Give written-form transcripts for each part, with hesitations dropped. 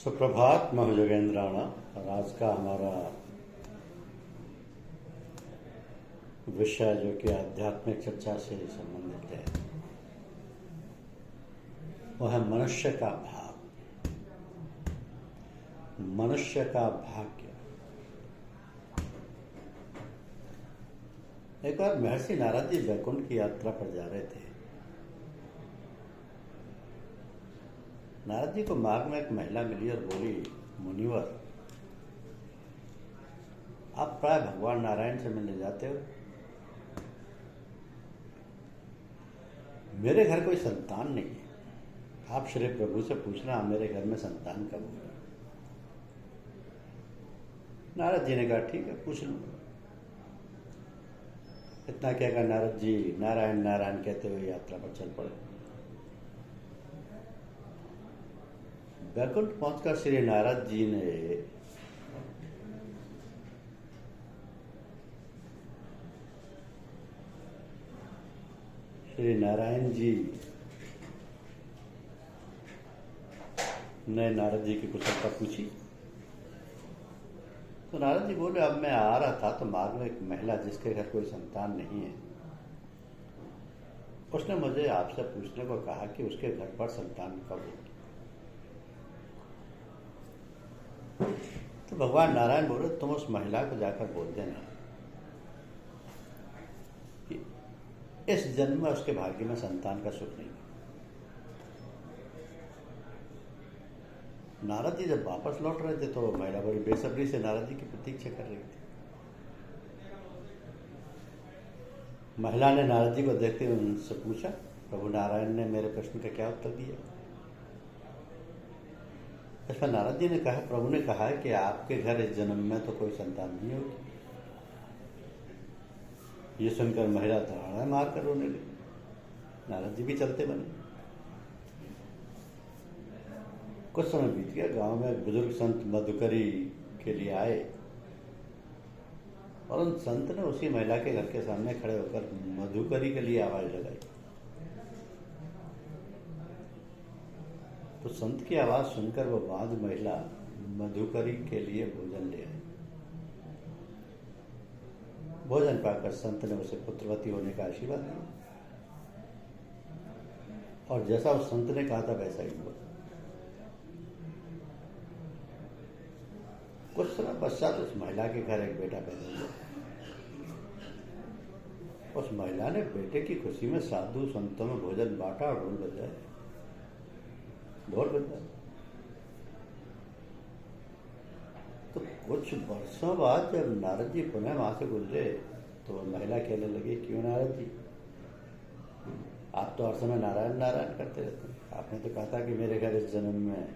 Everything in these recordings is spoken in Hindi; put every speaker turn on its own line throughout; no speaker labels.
सुप्रभात महजोगेंद्राणा। और आज का हमारा विषय जो कि आध्यात्मिक चर्चा से संबंधित है वह है मनुष्य का भाग, मनुष्य का भाग्य। एक बार महर्षि नारद जी वैकुंठ की यात्रा पर जा रहे थे। नारद जी को मार्ग में एक महिला मिली और बोली, मुनिवर, आप प्राय भगवान नारायण से मिलने जाते हो। मेरे घर कोई संतान नहीं है, आप श्री प्रभु से पूछना मेरे घर में संतान कब होगा। नारद जी ने कहा, ठीक है, पूछ लूंगा। इतना क्या कहा, नारद जी नारायण नारायण कहते हुए यात्रा पर चल पड़े। वैकुंठ पहुंचकर श्री नारद जी ने श्री नारायण जी ने नारद जी की कुशलता पूछी तो नारद जी बोले, अब मैं आ रहा था तो मार्ग में एक महिला जिसके घर कोई संतान नहीं है, उसने मुझे आपसे पूछने को कहा कि उसके घर पर संतान कब होगी। तो भगवान नारायण बोले, तुम उस महिला को जाकर बोल देना कि इस जन्म में उसके भाग्य में संतान का सुख नहीं। नारद जी जब वापस लौट रहे थे तो महिला बड़ी बेसब्री से नारद जी की प्रतीक्षा कर रही थी। महिला ने नारद जी को देखते हुए उनसे पूछा, प्रभु नारायण ने मेरे प्रश्न का क्या उत्तर दिया। इस पर नारद जी ने कहा, प्रभु ने कहा है कि आपके घर इस जन्म में तो कोई संतान नहीं होगी। ये सुनकर महिला धड़ाड़ा मार कर रोने लगी। नारद जी भी चलते बने। कुछ समय बीत गया। गांव में एक बुजुर्ग संत मधुकरी के लिए आए और उन संत ने उसी महिला के घर के सामने खड़े होकर मधुकरी के लिए आवाज लगाई। तो संत की आवाज सुनकर वो बांझ महिला मधुकरी के लिए भोजन ले आई। भोजन पाकर संत ने उसे पुत्रवती होने का आशीर्वाद दिया और जैसा उस संत ने कहा था वैसा ही हुआ। कुछ समय पश्चात उस महिला के घर एक बेटा पैदा हुआ। उस महिला ने बेटे की खुशी में साधु संतों में भोजन बांटा और ढोल बजाया। तो कुछ वर्षों बाद जब नारद जी पुनः वहां से गुजरे तो महिला कहने लगी, क्यों नारद जी, आप तो हर समय नारायण नारायण करते रहते हैं। आपने तो कहा था कि मेरे घर इस जन्म में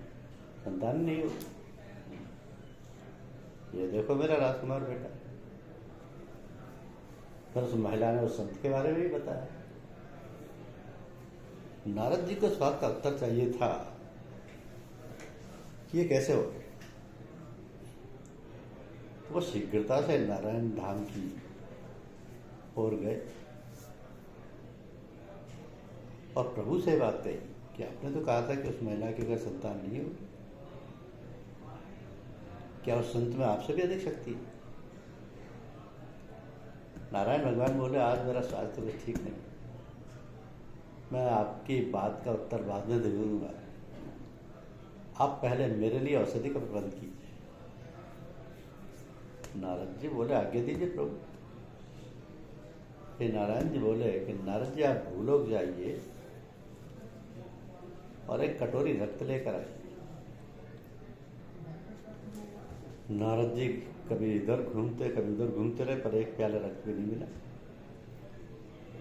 संतान नहीं हो। ये देखो मेरा राजकुमार बेटा। फिर उस महिला ने उस संत के बारे में भी बताया। नारद जी को इस बात का उत्तर चाहिए था कि ये कैसे हो गया। तो वो शीघ्रता से नारायण धाम की ओर गए और प्रभु से बात कही कि आपने तो कहा था कि उस महिला के घर संतान नहीं होगी। क्या उस संत में आपसे भी अधिक शक्ति है? नारायण भगवान बोले, आज मेरा स्वास्थ्य कुछ ठीक नहीं, मैं आपकी बात का उत्तर बाद में दे दूंगा। आप पहले मेरे लिए औषधि का प्रबंध कीजिए। नारद जी बोले, आज्ञा दीजिए प्रभु। फिर नारायण जी बोले कि नारद जी, आप भूलोक जाइए और एक कटोरी रक्त लेकर आइए। नारद जी कभी इधर घूमते कभी उधर घूमते रहे, पर एक प्याला रक्त भी नहीं मिला।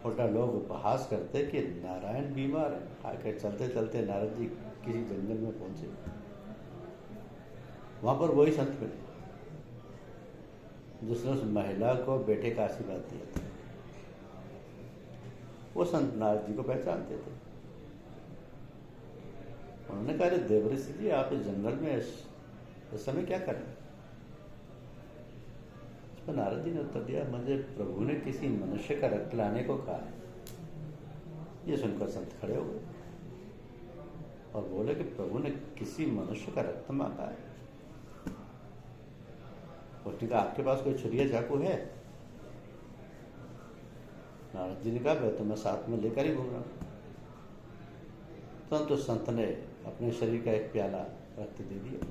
उल्टा लोग उपहास करते कि नारायण बीमार है। आकर चलते चलते नारद जी किसी जंगल में पहुंचे। वहां पर वही संत मिले जिसने उस महिला को बेटे का आशीर्वाद दिया था। वो संत नारद जी को पहचानते थे। उन्होंने कहा, देवऋषि जी, आप इस जंगल में इस समय क्या कर रहे हैं? इस पर नारद जी ने उत्तर दिया, मुझे प्रभु ने किसी मनुष्य का रक्त लाने को कहा है। ये सुनकर संत खड़े हो गए। और बोले कि प्रभु ने किसी मनुष्य का रक्त मांगा है। उसने कहा आपके पास कोई छुरी चाकू है? नारद जी ने कहा मैं तो मैं साथ में लेकर ही घूम रहा हूँ। तो संत ने अपने शरीर का एक प्याला रक्त दे दिया।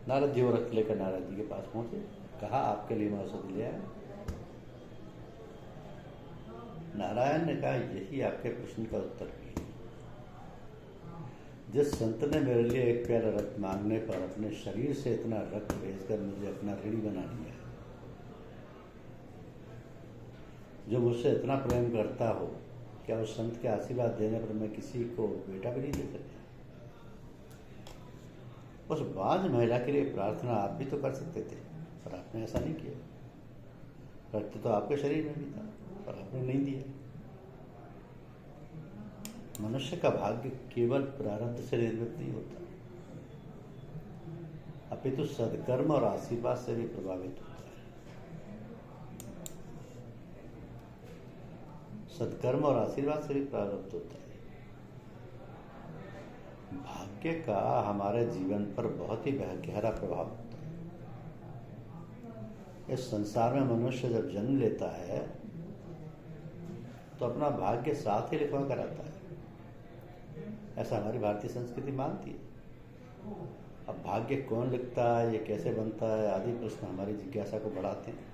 नारद जी वो रक्त लेकर नारद जी के पास पहुंचे, कहा आपके लिए मैं औषधि ले आया। नारायण ने कहा यही आपके प्रश्न का उत्तर भी है। जिस संत ने मेरे लिए एक प्याला रक्त मांगने पर अपने शरीर से इतना रक्त भेजकर मुझे अपना ऋणी बना लिया, जो मुझसे इतना प्रेम करता हो, क्या उस संत के आशीर्वाद देने पर मैं किसी को बेटा भी नहीं दे सकता? उस बाज महिला के लिए प्रार्थना आप भी तो कर सकते थे, पर आपने ऐसा नहीं किया। रक्त तो आपके शरीर में भी था, पर आपने नहीं दिया। मनुष्य का भाग्य केवल प्रारब्ध से निर्मित नहीं होता, अपितु सद्कर्म और आशीर्वाद से भी प्रभावित होता है। सद्कर्म और आशीर्वाद से भी प्रारब्ध होता है। भाग्य का हमारे जीवन पर बहुत ही गहरा प्रभाव होता है। इस संसार में मनुष्य जब जन्म लेता है तो अपना भाग्य साथ ही लिखवा कर आता है, ऐसा हमारी भारतीय संस्कृति मानती है। अब भाग्य कौन लिखता है, ये कैसे बनता है आदि प्रश्न हमारी जिज्ञासा को बढ़ाते हैं।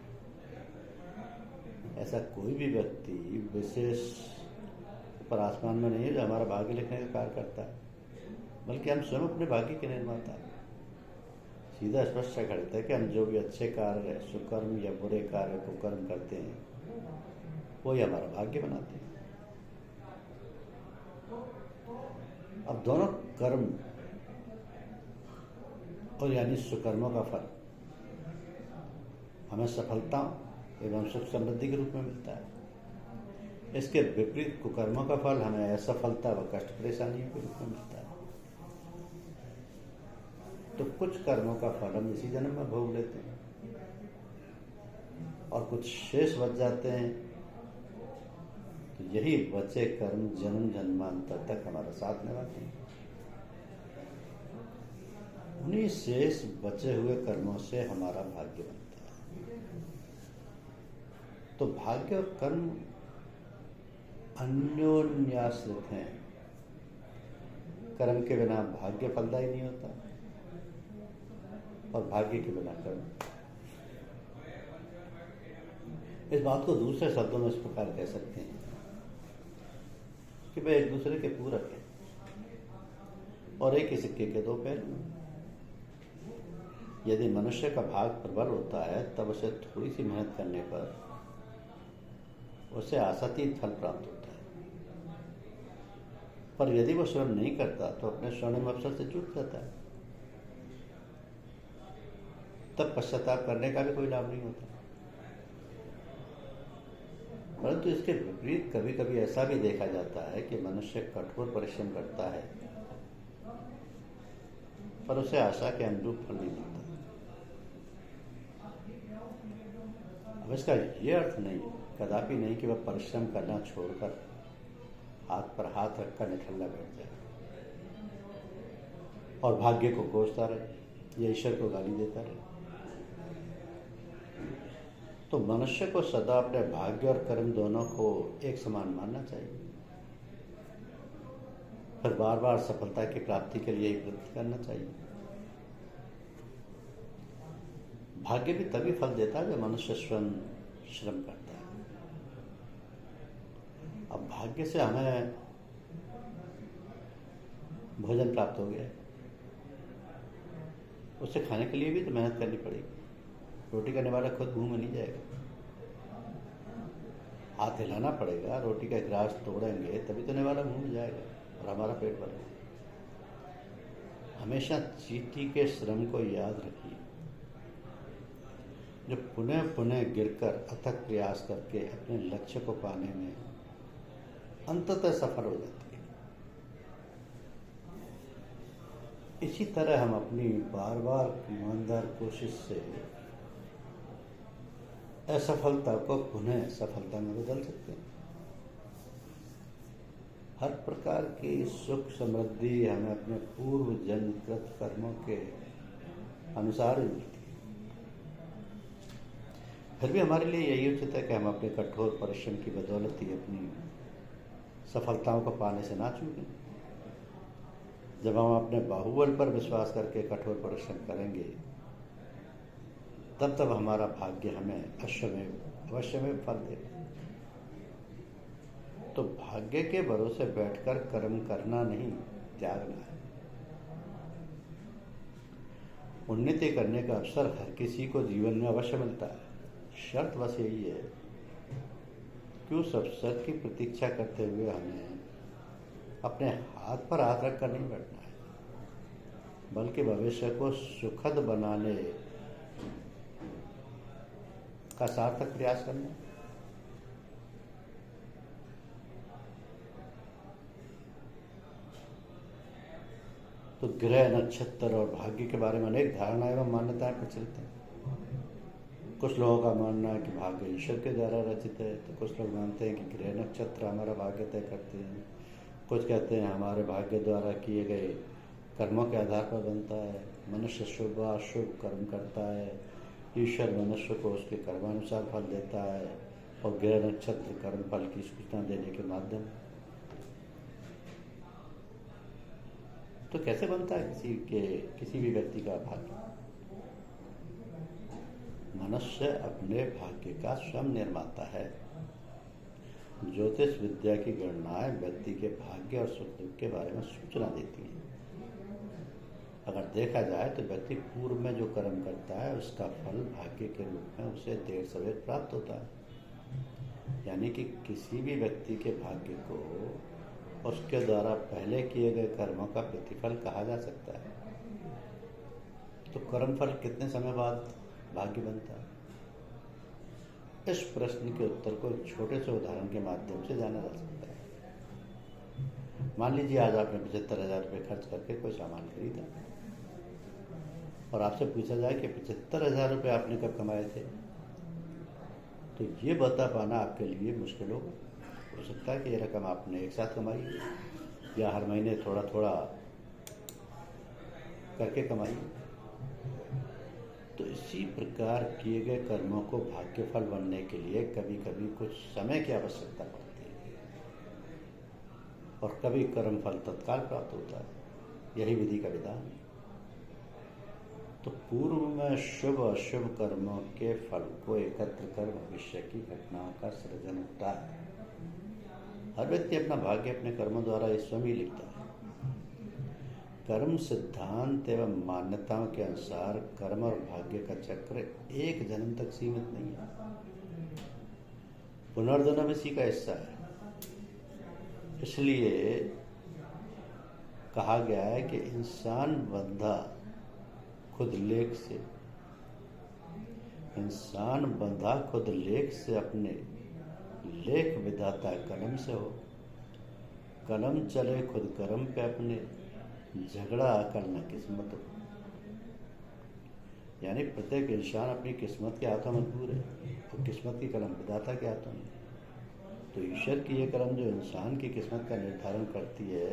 ऐसा कोई भी व्यक्ति विशेष ऊपर आसमान में नहीं है जो हमारा भाग्य लिखने का कार्य करता है, बल्कि हम स्वयं अपने भाग्य के निर्माता हैं। सीधा स्पष्ट करता है कि हम जो भी अच्छे कार्य, सुकर्म या बुरे कार्य कुकर्म करते हैं, वही हमारा भाग्य बनाते हैं। अब दोनों कर्म और यानी सुकर्मों का फल हमें सफलता एवं सुख समृद्धि के रूप में मिलता है। इसके विपरीत कुकर्मों का फल हमें असफलता व कष्ट परेशानियों के रूप में मिलता है। तो कुछ कर्मों का फल हम इसी जन्म में भोग लेते हैं और कुछ शेष बच जाते हैं। तो यही बचे कर्म जन्म जन्मांतर तक हमारा साथ निभाते हैं। उन्हीं शेष बचे हुए कर्मों से हमारा भाग्य बनता है। तो भाग्य और कर्म अन्योन्याश्रित हैं। कर्म के बिना भाग्य फलदायी नहीं होता और भाग्य के बिना कर्म। इस बात को दूसरे शब्दों में इस प्रकार कह सकते हैं कि वे एक दूसरे के पूरक हैं और एक ही सिक्के के दो पहलू। यदि मनुष्य का भाग प्रबल होता है तब उसे थोड़ी सी मेहनत करने पर उसे आशातीत फल प्राप्त होता है, पर यदि वो श्रम नहीं करता तो अपने स्वर्णिम अवसर से चूक जाता है। तब पश्चाताप करने का भी कोई लाभ नहीं होता। परंतु इसके विपरीत कभी कभी ऐसा भी देखा जाता है कि मनुष्य कठोर परिश्रम करता है पर उसे आशा के अनुरूप फल नहीं मिलता। अब इसका ये अर्थ नहीं, कदापि नहीं कि वह परिश्रम करना छोड़कर हाथ पर हाथ रखकर निठल्ला बैठ जाए और भाग्य को कोसता रहे या ईश्वर को गाली देता रहे। तो मनुष्य को सदा अपने भाग्य और कर्म दोनों को एक समान मानना चाहिए, फिर बार बार सफलता की प्राप्ति के लिए ही प्रयत्न करना चाहिए। भाग्य भी तभी फल देता है जब मनुष्य स्वयं श्रम करता है। अब भाग्य से हमें भोजन प्राप्त हो गया, उसे खाने के लिए भी तो मेहनत करनी पड़ेगी। रोटी करने वाला खुद मुंह में नहीं जाएगा, हाथ हिलाना पड़ेगा। रोटी का ग्रास तोड़ेंगे तभी तो वाला मुंह में जाएगा और हमारा पेट भरेगा। हमेशा चींटी के श्रम को याद रखिए, जो पुनः पुनः गिरकर अथक प्रयास करके अपने लक्ष्य को पाने में अंततः सफल हो जाती है। इसी तरह हम अपनी बार बार ईमानदार कोशिश से असफलता को पुनः सफलता में बदल सकते हैं। हर प्रकार की सुख समृद्धि हमें अपने पूर्व जन्मकृत कर्मों के अनुसार ही मिलती है। फिर भी हमारे लिए यही उचित है कि हम अपने कठोर परिश्रम की बदौलत ही अपनी सफलताओं को पाने से ना चूकें। जब हम अपने बाहुबल पर विश्वास करके कठोर परिश्रम करेंगे तब हमारा भाग्य हमें अवश्य में फल देगा। तो भाग्य के भरोसे बैठकर कर्म करना नहीं, त्यागना है। उन्नति करने का अवसर हर किसी को जीवन में अवश्य मिलता है। शर्त बस यही है कि उस अवसर की प्रतीक्षा करते हुए हमें अपने हाथ पर हाथ रखकर नहीं बैठना है, बल्कि भविष्य को सुखद बनाने का सार्थक प्रयास करना है। तो ग्रह, नक्षत्र और भाग्य के बारे में अनेक धारणाएं एवं मान्यताएं प्रचलित हैं। कुछ लोगों का मानना है कि भाग्य ईश्वर के द्वारा रचित है, तो कुछ लोग मानते हैं कि ग्रह नक्षत्र हमारा भाग्य तय करते हैं। कुछ कहते हैं हमारे भाग्य द्वारा किए गए कर्मों के आधार पर बनता है। मनुष्य शुभ अशुभ कर्म करता है, ईश्वर मनुष्य को उसके कर्मानुसार फल देता है, और ग्रह नक्षत्र कर्म फल की सूचना देने के माध्यम। तो कैसे बनता है किसी भी व्यक्ति का भाग्य? मनुष्य अपने भाग्य का स्वयं निर्माता है। ज्योतिष विद्या की गणनाएं व्यक्ति के भाग्य और सुख दुख के बारे में सूचना देती हैं। अगर देखा जाए तो व्यक्ति पूर्व में जो कर्म करता है उसका फल भाग्य के रूप में उसे देर सवेर प्राप्त होता है। यानी कि किसी भी व्यक्ति के भाग्य को उसके द्वारा पहले किए गए कर्मों का प्रतिफल कहा जा सकता है। तो कर्म फल कितने समय बाद भाग्य बनता है? इस प्रश्न के उत्तर को एक छोटे से उदाहरण के माध्यम से जाना जा सकता है। मान लीजिए आज आपने 75,000 रुपये खर्च करके कोई सामान खरीदा और आपसे पूछा जाए कि 75,000 रुपये आपने कब कमाए थे, तो ये बता पाना आपके लिए मुश्किल होगा। हो सकता है कि ये रकम आपने एक साथ कमाई या हर महीने थोड़ा थोड़ा करके कमाई। तो इसी प्रकार किए गए कर्मों को भाग्य फल बनने के लिए कभी कभी कुछ समय की आवश्यकता पड़ती है और कभी कर्म फल तत्काल प्राप्त होता है। यही विधि का विधान है। तो पूर्व में शुभ अशुभ कर्मों के फल को एकत्र कर भविष्य की घटनाओं का सृजन होता है। हर व्यक्ति अपना भाग्य अपने कर्मों द्वारा स्वयं ही लिखता है। कर्म सिद्धांत एवं मान्यताओं के अनुसार कर्म और भाग्य का चक्र एक जन्म तक सीमित नहीं है। पुनर्जन्म इसी का हिस्सा है। इसलिए कहा गया है कि इंसान बंधा खुद लेख से अपने लेख विधाता कलम से हो। कलम चले खुद कर्म पे अपने, झगड़ा अकल न किस्मत हो। यानी प्रत्येक इंसान अपनी किस्मत के हाथों मजबूर है और किस्मत की कलम विधाता के हाथों में। तो ईश्वर की ये कलम जो इंसान की किस्मत का निर्धारण करती है,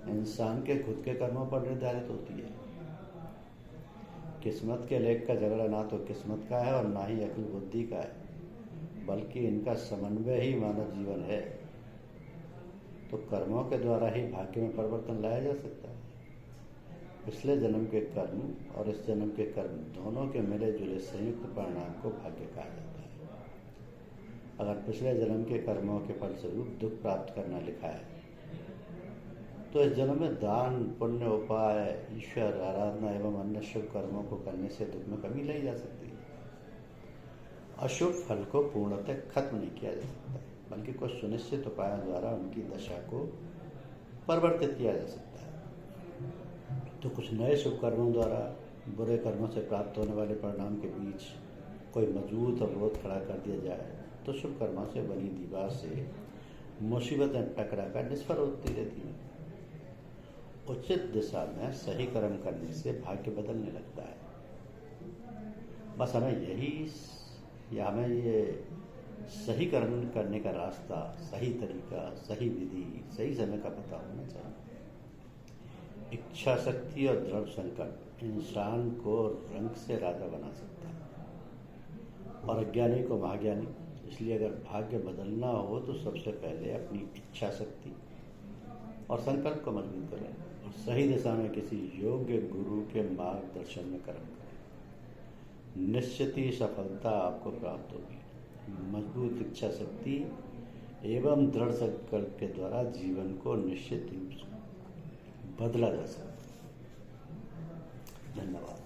इंसान के खुद के कर्मों पर निर्धारित होती है। किस्मत के लेख का झगड़ा ना तो किस्मत का है और ना ही अकल बुद्धि का है, बल्कि इनका समन्वय ही मानव जीवन है। तो कर्मों के द्वारा ही भाग्य में परिवर्तन लाया जा सकता है। पिछले जन्म के कर्म और इस जन्म के कर्म दोनों के मिले जुले संयुक्त परिणाम को भाग्य कहा जाता है। अगर पिछले जन्म के कर्मों के फलस्वरूप दुख प्राप्त करना लिखा है, तो इस जन्म में दान, पुण्य, उपाय, ईश्वर आराधना एवं अन्य शुभ कर्मों को करने से दुख में कमी लाई जा सकती है। अशुभ फल को पूर्णतः खत्म नहीं किया जा सकता, बल्कि कुछ सुनिश्चित उपायों द्वारा उनकी दशा को परिवर्तित किया जा सकता है। तो कुछ नए शुभ कर्मों द्वारा बुरे कर्मों से प्राप्त होने वाले परिणाम के बीच कोई मजबूत अवरोध खड़ा कर दिया जाए तो शुभ कर्मों से बनी दीवार से मुसीबतें टकरा कर निष्फल होती रहती हैं। उचित दिशा में सही कर्म करने से भाग्य बदलने लगता है। बस हमें ये सही कर्म करने का रास्ता, सही तरीका, सही विधि, सही समय का पता होना चाहिए। इच्छा शक्ति और दृढ़ संकल्प इंसान को रंग से राजा बना सकता है और अज्ञानी को महाज्ञानी। इसलिए अगर भाग्य बदलना हो तो सबसे पहले अपनी इच्छा शक्ति और संकल्प को मजबूत करें और सही दिशा में किसी योग्य गुरु के मार्गदर्शन में कर्म करें। निश्चित ही सफलता आपको प्राप्त होगी। मजबूत इच्छा शक्ति एवं दृढ़ संकल्प के द्वारा जीवन को निश्चित रूप से बदला जा सकता है। धन्यवाद।